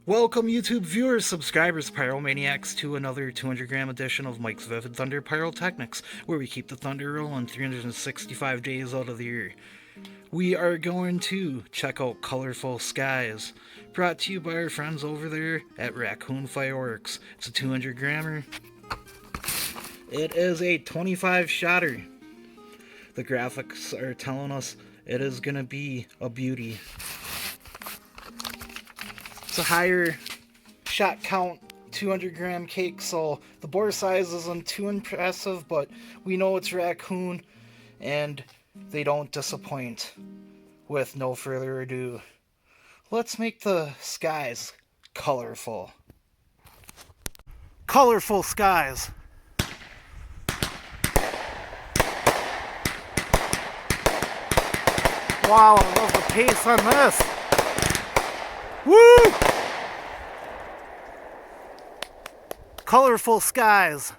Welcome YouTube viewers, subscribers, pyromaniacs to another 200-gram edition of Mike's Vivid Thunder Pyrotechnics, where we keep the thunder rolling 365 days out of the year. We are going to check out Colorful Skies, brought to you by our friends over there at Raccoon Fireworks. It's a 200-grammer. It is a 25-shotter. The graphics are telling us it is going to be a beauty. It's a higher shot count 200-gram cake, so the bore size isn't too impressive, but we know it's Raccoon and they don't disappoint. With no further ado, let's make the skies colorful. Colorful skies. Wow, I love the pace on this. Woo! Colorful skies.